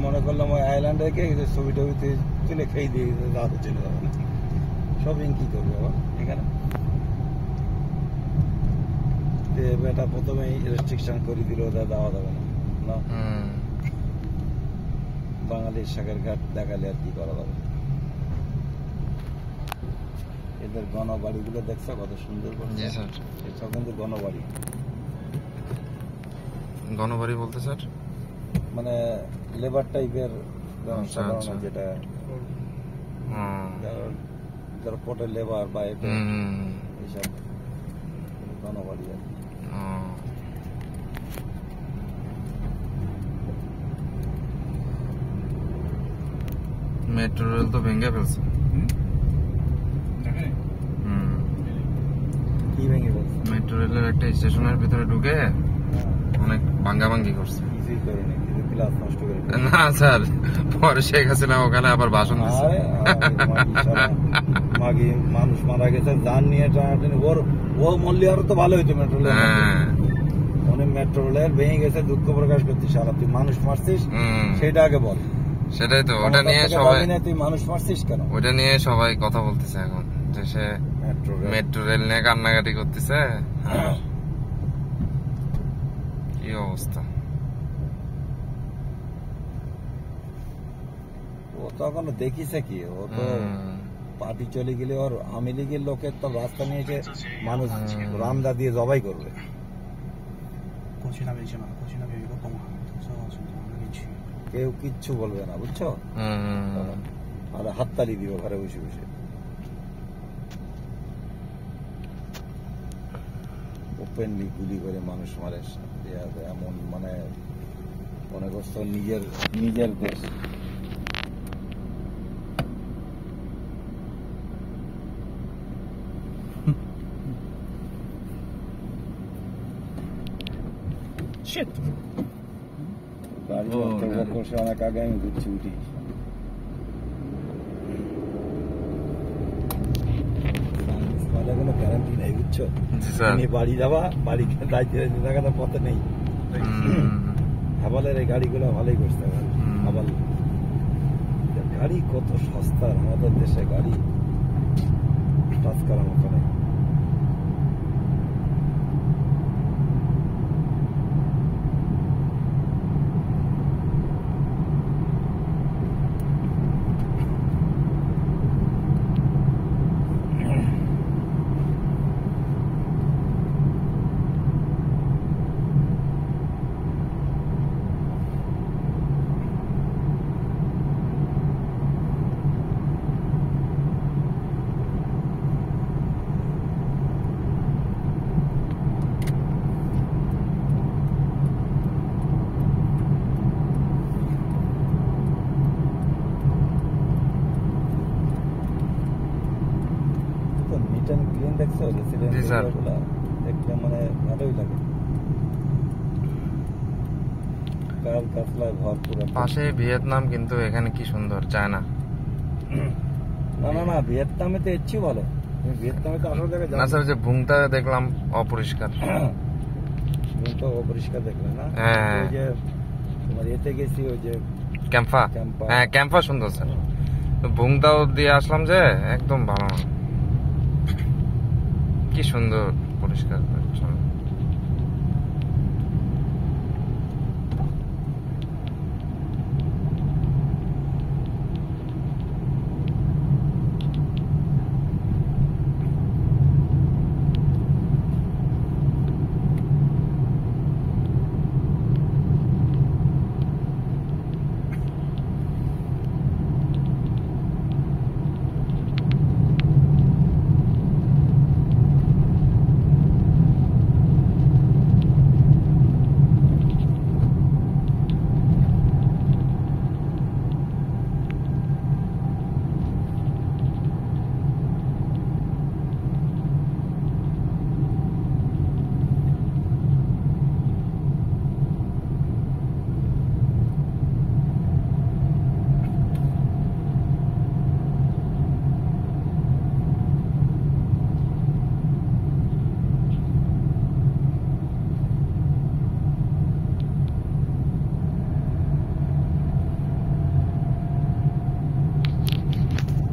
মনে করলাম ওই আইল্যান্ডে রেখে ছবি টবি তুলে খেয়ে দিয়ে রাতে চলে যাবো না। শপিং কি করবো আবার এখানে? এটা প্রথমেই রেস্ট্রিকশন করে দিল, ওটা দেওয়া যাবে না। বাঙালির শাকের ঘাট দেখালে আর কি করা যাবে? এদের গণবাড়িগুলো দেখছো কত সুন্দর করছে? এসব কিন্তু গণবাড়ি। গণবাড়ি বলতে স্যার মানে লেবার টাইপের যেটা যারা পোর্টের লেবার বা এটা এইসব গণবাড়ি আর কি। মেট্রো রেল তো ভেঙে ফেলছে। কি ভেঙে ফেলছে? মেট্রো রেলের একটা স্টেশনের ভিতরে ঢুকে অনেক ভাঙ্গাভাঙ্গি করছে। কিছুই করেনি, কিন্তু ক্লাস নষ্ট করে না স্যার, পরে শেখ হাসিনা ওখানে আবার ভাষণ দিচ্ছে। মানুষ মারা গেছে, যান নিয়ে টানাটানি। ও মল্লি আরো তো ভালো হইতো মেট্রো রেল। অনেক মেট্রো রেল ভেঙে গেছে, দুঃখ প্রকাশ করছিস। সারা তুই মানুষ মারছিস, সেটা আগে বল। সেটাই তো, ওটা নিয়ে সবাই, তুই মানুষ মারছিস কেন? ওটা নিয়ে সবাই কথা বলতেছে এখন, যে সে মেট্রো রেল নিয়ে কান্নাকাটি করতেছে। কি অবস্থা! ও তো এখনো দেখিছে কি? ও তো পার্টি চলে গেলে ওর আওয়ামী লীগের লোকের তো রাস্তা নিয়েছে, মানুষ রামদা দিয়ে জবাই করবে। কেউ কিচ্ছু বলবে না, বুঝছো? আর হাততালি দিবে ঘরে বসে বসে। ওপেনলি গুলি করে মানুষ মারে, এমন মানে মনে করছো নিজের দেশ। গাড়ি করছে অনেক আগে, আমি ঘুরছি উঠি। কোনো গ্যারান্টি নাই, বুঝছো? বাড়ি যাবা, বাড়ি যাইতে পথে নেই। হাবালের এই গাড়িগুলো ভালোই করছে। হাবাল গাড়ি কত সস্তা, আমাদের দেশে গাড়ি টাচ করার মতো নেই। দেখছো দেখলে মানে ভালোই লাগে। পাশে ভিয়েতনাম, কিন্তু এখানে কি সুন্দর, চায়না। না ভিয়েতনামে তো এর চেয়ে ভালো। ভিয়েতনামে তো আসল জায়গায় না স্যার, যে ভুংটা দেখলাম অপরিষ্কার। ভুংটা অপরিষ্কার দেখলাম না? ওই যে তোমার এতে গেছি, ওই যে ক্যাম্পা। হ্যাঁ, ক্যাম্পা সুন্দর স্যার। ভুংটাও দিয়ে আসলাম, যে একদম ভালো না। কি সুন্দর পরিষ্কার।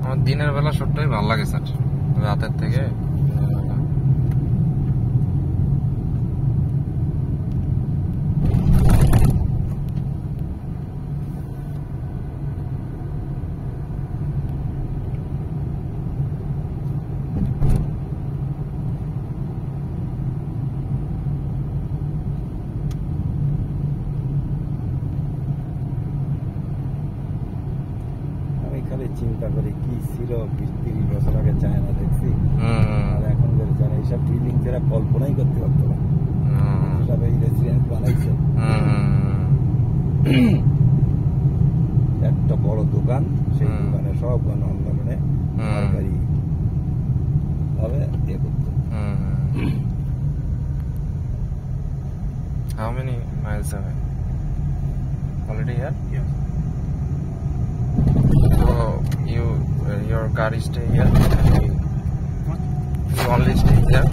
আমার দিনের বেলা শুটটাই ভালো লাগে স্যার, রাতের থেকে। খালি চিন্তা করি কি ছিল 20-30 বছর আগে চায়না দেখছি, আর এখন চায়না এইসব বিল্ডিং যারা কল্পনাই করতে পারতো না, সব এই রেসিডেন্স বানাইছে। একটা বড় দোকান, সেই দোকানে সব মানে সরকারি ভাবে ইয়ে করতো। How many miles away? Already here? Yeah. So your car stay here? You only stay here?